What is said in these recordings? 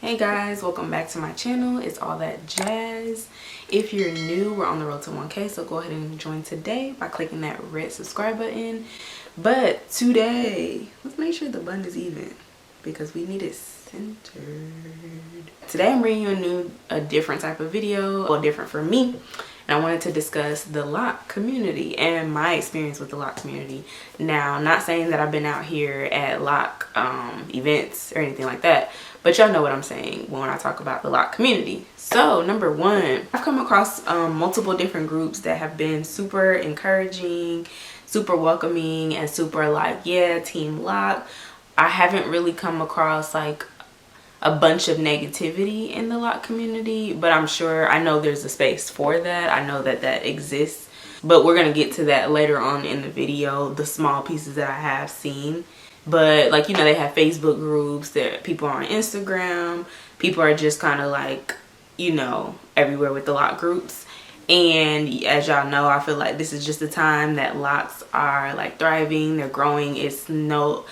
Hey guys, welcome back to my channel. It's all that jazz. If you're new, we're on the road to 1K, so go ahead and join today by clicking that red subscribe button. But today, let's make sure the button is even because we need it centered. Today I'm bringing you a different type of video, well, different for me. And I wanted to discuss the Loc community and my experience with the Loc community. Now, not saying that I've been out here at Loc events or anything like that, but y'all know what I'm saying when I talk about the Loc community. So, number one, I've come across multiple different groups that have been super encouraging, super welcoming, and super like, yeah, Team Loc. I haven't really come across like a bunch of negativity in the Loc community, but I'm sure, I know there's a space for that. I know that that exists, but we're gonna get to that later on in the video, the small pieces that I have seen. But like, you know, they have Facebook groups, that people are on Instagram, people are just kind of like, you know, everywhere with the Loc groups. And as y'all know, I feel like this is just the time that Locs are like thriving, they're growing. It's no,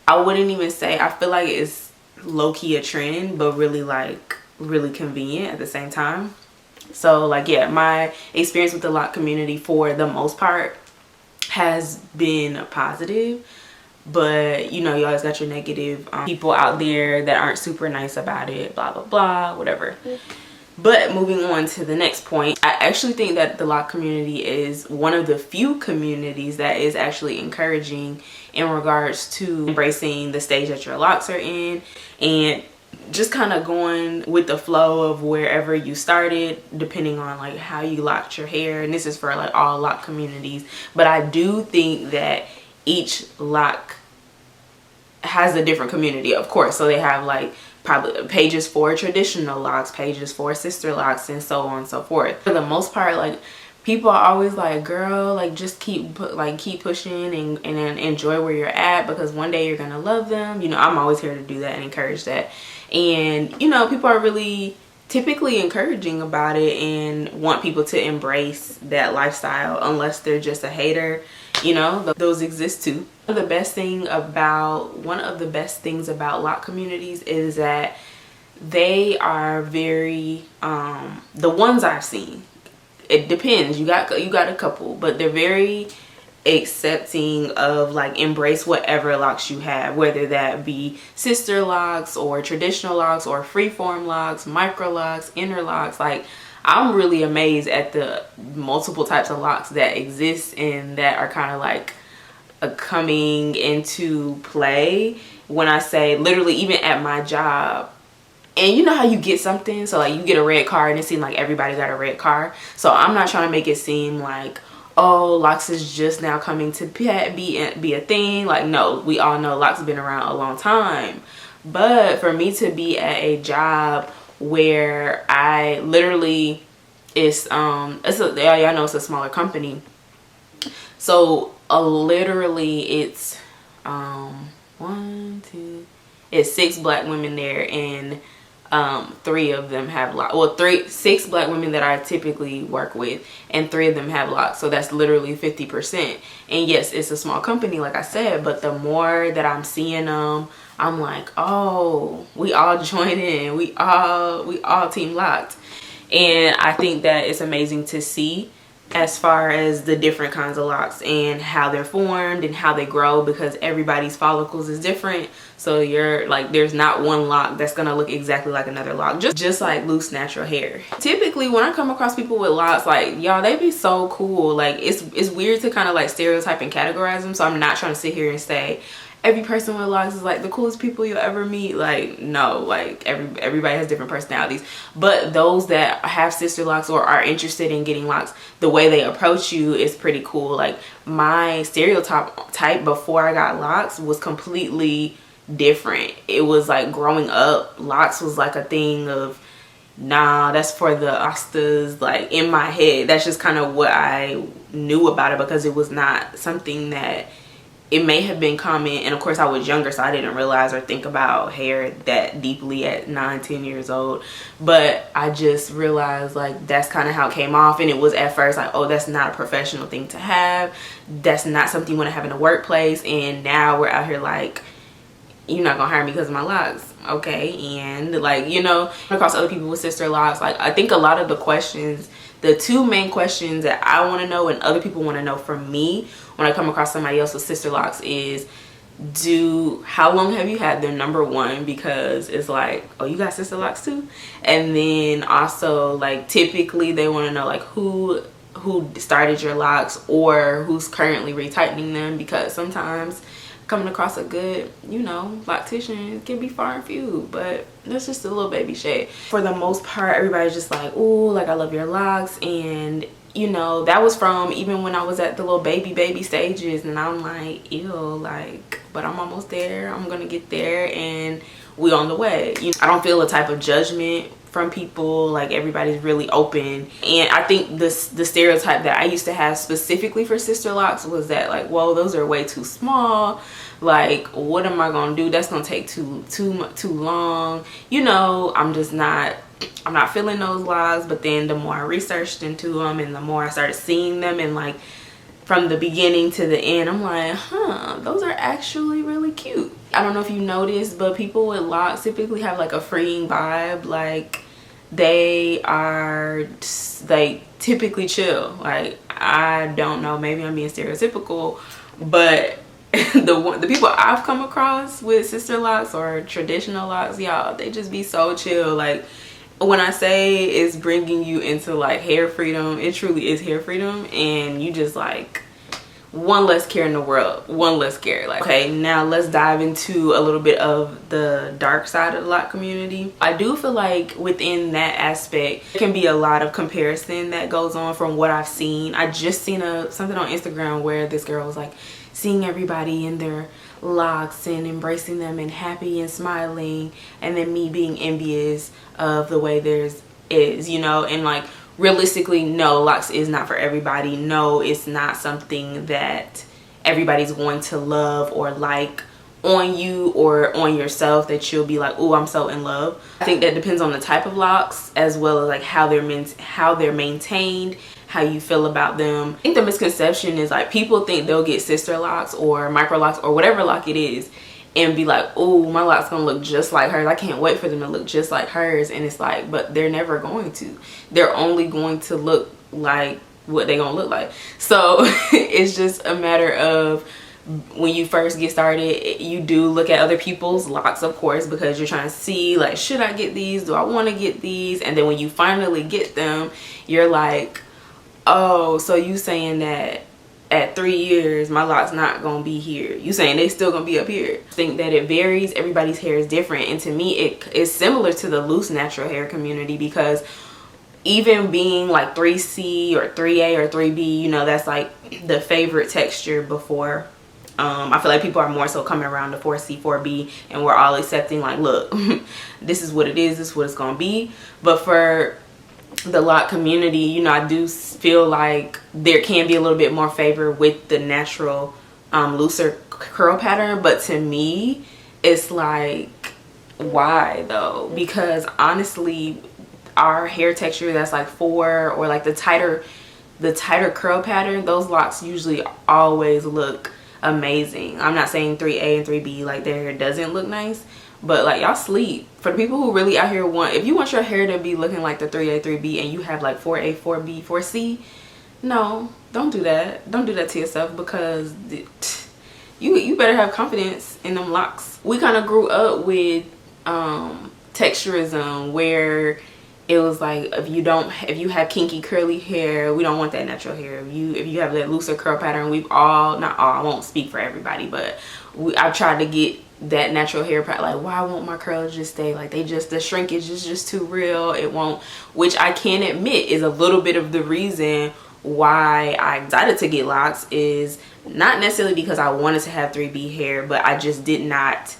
I wouldn't even say, I feel like it's low-key a trend, but really like really convenient at the same time. So like, yeah, my experience with the Loc community for the most part has been positive, but you know, you always got your negative people out there that aren't super nice about it, blah blah blah, whatever. But moving on to the next point, I actually think that the Loc community is one of the few communities that is actually encouraging in regards to embracing the stage that your Locs are in and just kind of going with the flow of wherever you started, depending on like how you locked your hair. And this is for like all Loc communities, but I do think that each Loc has a different community, of course. So they have like probably pages for traditional Locs, pages for sister Locs, and so on and so forth. For the most part, like, people are always like, girl, like, just keep pushing and enjoy where you're at, because one day you're gonna love them. You know, I'm always here to do that and encourage that. And you know, people are really typically encouraging about it and want people to embrace that lifestyle, unless they're just a hater. You know, those exist too. One of the best things about Loc communities is that they are very the ones I've seen, it depends, you got a couple, but they're very accepting of like, embrace whatever Locs you have, whether that be sister Locs or traditional Locs or freeform Locs, micro Locs, inner Locs. Like, I'm really amazed at the multiple types of Locs that exist and that are kind of like coming into play. When I say literally, even at my job, and you know how you get something, so like you get a red car and it seems like everybody got a red car. So I'm not trying to make it seem like, oh, Locs is just now coming to be a thing. Like, no, we all know Locs have been around a long time. But for me to be at a job where I literally, y'all know it's a smaller company, so literally it's it's 6 black women there, and 3 of them have Locs. Well, 6 black women that I typically work with, and 3 of them have Locs. So that's literally 50%. And yes, it's a small company, like I said, but the more that I'm seeing them, I'm like, oh, we all join in. We all Team Locs. And I think that it's amazing to see as far as the different kinds of Locs and how they're formed and how they grow, because everybody's follicles is different. So you're like, there's not one Loc that's gonna look exactly like another Loc, just like loose natural hair. Typically when I come across people with Locs, like, y'all, they be so cool. Like, it's weird to kind of like stereotype and categorize them. So I'm not trying to sit here and say every person with Locs is like the coolest people you'll ever meet. Like, no, like everybody has different personalities. But those that have sister Locs or are interested in getting Locs, the way they approach you is pretty cool. Like, my stereotype before I got Locs was completely different. It was like, growing up, Locs was like a thing of, nah, that's for the Astas. Like, in my head, that's just kind of what I knew about it, because it was not something that, it may have been common, and of course I was younger, so I didn't realize or think about hair that deeply at 9-10 years old. But I just realized, like, that's kind of how it came off. And it was at first like, oh, that's not a professional thing to have, that's not something you want to have in the workplace. And now we're out here like, you're not gonna hire me because of my locks, okay? And like, you know, across other people with sister locks, like I think a lot of the questions, the two main questions that I want to know and other people want to know from me when I come across somebody else with sister locks is, how long have you had them, number one, because it's like, oh, you got sister locks too? And then also, like, typically they want to know like who started your locks or who's currently retightening them, because sometimes coming across a good, you know, loctician can be far and few, but that's just a little baby shade. For the most part, everybody's just like, oh, like, I love your locks. And you know, that was from even when I was at the little baby stages, and I'm like, ew, like, but I'm almost there, I'm gonna get there, and we on the way. You know, I don't feel a type of judgment from people, like everybody's really open. And I think the stereotype that I used to have specifically for sister locks was that like, whoa, those are way too small, like what am I gonna do, that's gonna take too long, you know. I'm not feeling those locks. But then the more I researched into them and the more I started seeing them, and like from the beginning to the end, I'm like, huh, those are actually really cute. I don't know if you noticed, but people with locks typically have like a freeing vibe. Like they are like typically chill. Like, I don't know, maybe I'm being stereotypical, but the people I've come across with sister locks or traditional locks, y'all, they just be so chill. Like, when I say it's bringing you into like hair freedom, it truly is hair freedom, and you just like one less care in the world, one less care. Like, okay, now let's dive into a little bit of the dark side of the Loc community. I do feel like within that aspect there can be a lot of comparison that goes on from what I've seen. I just seen something on Instagram where this girl was like seeing everybody in their locks and embracing them and happy and smiling, and then me being envious of the way theirs is, you know. And like, realistically, no, locks is not for everybody. No, it's not something that everybody's going to love or like on you or on yourself, that you'll be like, oh, I'm so in love. I think that depends on the type of locks, as well as like how they're maintained, how you feel about them. I think the misconception is like, people think they'll get sister locks or micro locks or whatever lock it is and be like, oh, my lock's gonna look just like hers, I can't wait for them to look just like hers. And it's like, but they're never going to. They're only going to look like what they're gonna look like. So it's just a matter of, when you first get started, you do look at other people's locks, of course, because you're trying to see like, should I get these, do I want to get these? And then when you finally get them, you're like, oh, so you saying that at 3 years my locks not gonna be here, you saying they still gonna be up here? I think that it varies, everybody's hair is different, and to me it is similar to the loose natural hair community, because even being like 3C or 3A or 3B, you know, that's like the favorite texture before. I feel like people are more so coming around to 4C, 4B, and we're all accepting like, look, this is what it is, this is what it's gonna be. But for the Loc community, you know, I do feel like there can be a little bit more favor with the natural looser curl pattern. But to me, it's like, why though? Because honestly, our hair texture that's like 4 or like the tighter curl pattern, those locks usually always look amazing. I'm not saying 3A and 3B like their hair doesn't look nice, but like, y'all sleep. For the people who really out here if you want your hair to be looking like the 3A, 3B, and you have like 4A, 4B, 4C, no, don't do that. Don't do that to yourself, because you better have confidence in them locks. We kind of grew up with texturism, where it was like, if you have kinky curly hair, we don't want that natural hair. If you have that looser curl pattern, not all, I won't speak for everybody, but I've tried to get that natural hair pattern. Like, why won't my curls just stay like the shrinkage is just too real, it won't, which I can admit is a little bit of the reason why I decided to get locks, is not necessarily because I wanted to have 3B hair, but I just did not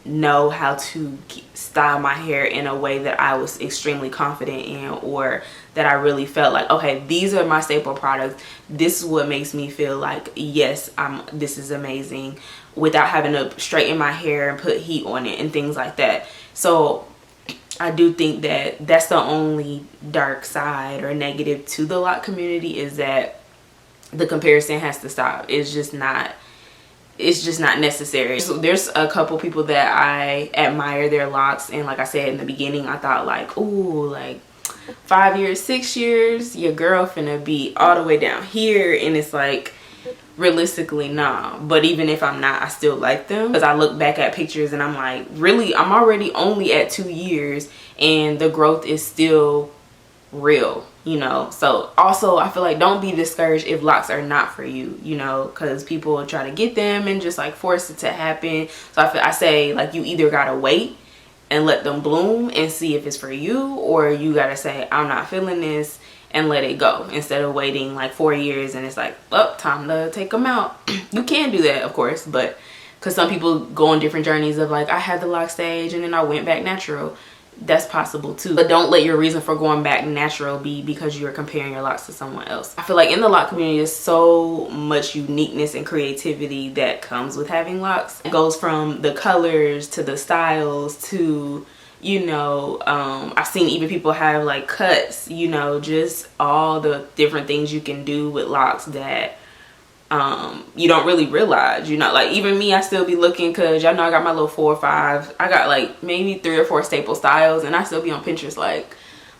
know how to style my hair in a way that I was extremely confident in, or that I really felt like, okay, these are my staple products, this is what makes me feel like, yes, this is amazing, without having to straighten my hair and put heat on it and things like that. So I do think that that's the only dark side or negative to the Loc community, is that the comparison has to stop. It's just not, it's just not necessary. So there's a couple people that I admire their locks, and like I said in the beginning, I thought like, ooh, like 5 years, 6 years, your girl finna be all the way down here. And it's like, realistically, nah. But even if I'm not, I still like them, because I look back at pictures and I'm like, really, I'm already only at 2 years and the growth is still real, you know. So also, I feel like don't be discouraged if locks are not for you, you know, because people will try to get them and just like force it to happen. So I say like, you either gotta wait and let them bloom and see if it's for you, or you gotta say, I'm not feeling this, and let it go, instead of waiting like 4 years and it's like, oh, time to take them out. You can do that, of course, but because some people go on different journeys of like, I had the lock stage and then I went back natural. That's possible too, but don't let your reason for going back natural be because you're comparing your locks to someone else. I feel like in the lock community, there's so much uniqueness and creativity that comes with having locks. It goes from the colors to the styles to, you know, I've seen even people have like cuts, you know, just all the different things you can do with locks that you don't really realize, you know. Like even me, I still be looking, because y'all know I got my little 4 or 5, I got like maybe 3 or 4 staple styles, and I still be on Pinterest like,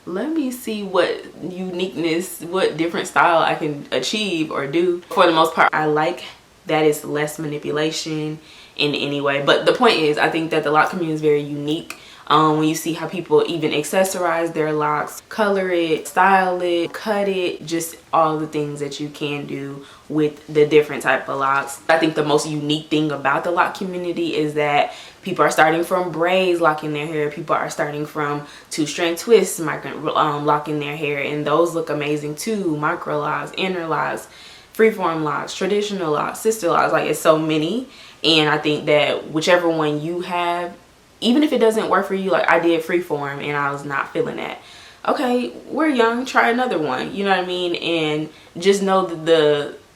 let me see what uniqueness, what different style I can achieve or do. For the most part, I like that it's less manipulation in any way. But the point is, I think that the lock community is very unique. When you see how people even accessorize their locks, color it, style it, cut it, just all the things that you can do with the different type of locks. I think the most unique thing about the lock community is that people are starting from braids locking their hair, people are starting from 2-strand twists locking their hair, and those look amazing too. Micro locks, inner locks, freeform locks, traditional locks, sister locks, like it's so many. And I think that whichever one you have, even if it doesn't work for you, like I did freeform and I was not feeling that, okay, we're young, try another one, you know what I mean? And just know that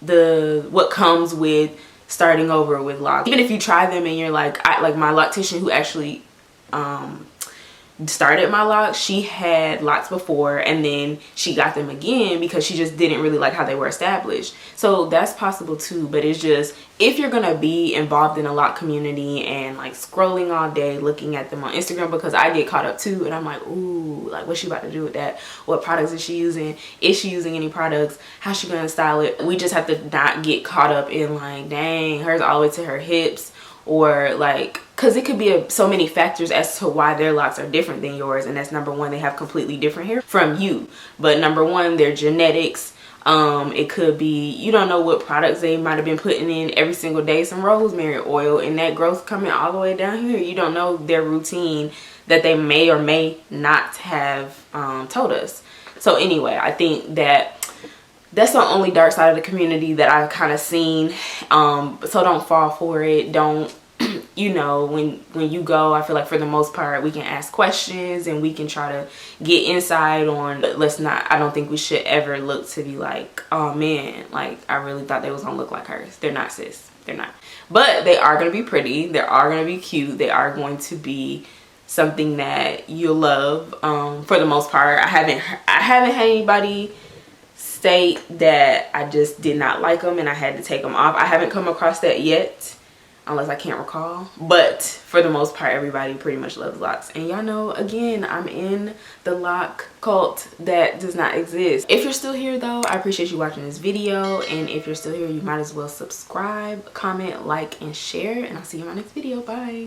the what comes with starting over with locks. Even if you try them and you're like, like my loctician who actually started my locks, she had locks before and then she got them again because she just didn't really like how they were established. So that's possible too. But it's just, if you're gonna be involved in a lock community and like scrolling all day looking at them on Instagram, because I get caught up too, and I'm like, ooh, like what's she about to do with that? What products is she using? Is she using any products? How's she gonna style it? We just have to not get caught up in like, dang, hers all the way to her hips, or like, because it could be so many factors as to why their locks are different than yours. And that's number one, they have completely different hair from you. But number one, their genetics. It could be, you don't know what products they might have been putting in every single day, some rosemary oil, and that growth coming all the way down here. You don't know their routine that they may or may not have told us. So anyway, I think that that's the only dark side of the community that I've kind of seen. So don't fall for it. Don't, you know, when you go, I feel like for the most part we can ask questions and we can try to get insight on, but let's not, I don't think we should ever look to be like, oh man, like I really thought they was gonna look like hers. They're not, sis, they're not. But they are gonna be pretty, they are gonna be cute, they are going to be something that you'll love. For the most part, I haven't had anybody state that I just did not like them and I had to take them off. I haven't come across that yet, unless I can't recall. But for the most part, everybody pretty much loves locks. And y'all know, again, I'm in the lock cult that does not exist. If you're still here though, I appreciate you watching this video. And if you're still here, you might as well subscribe, comment, like, and share. And I'll see you in my next video. Bye.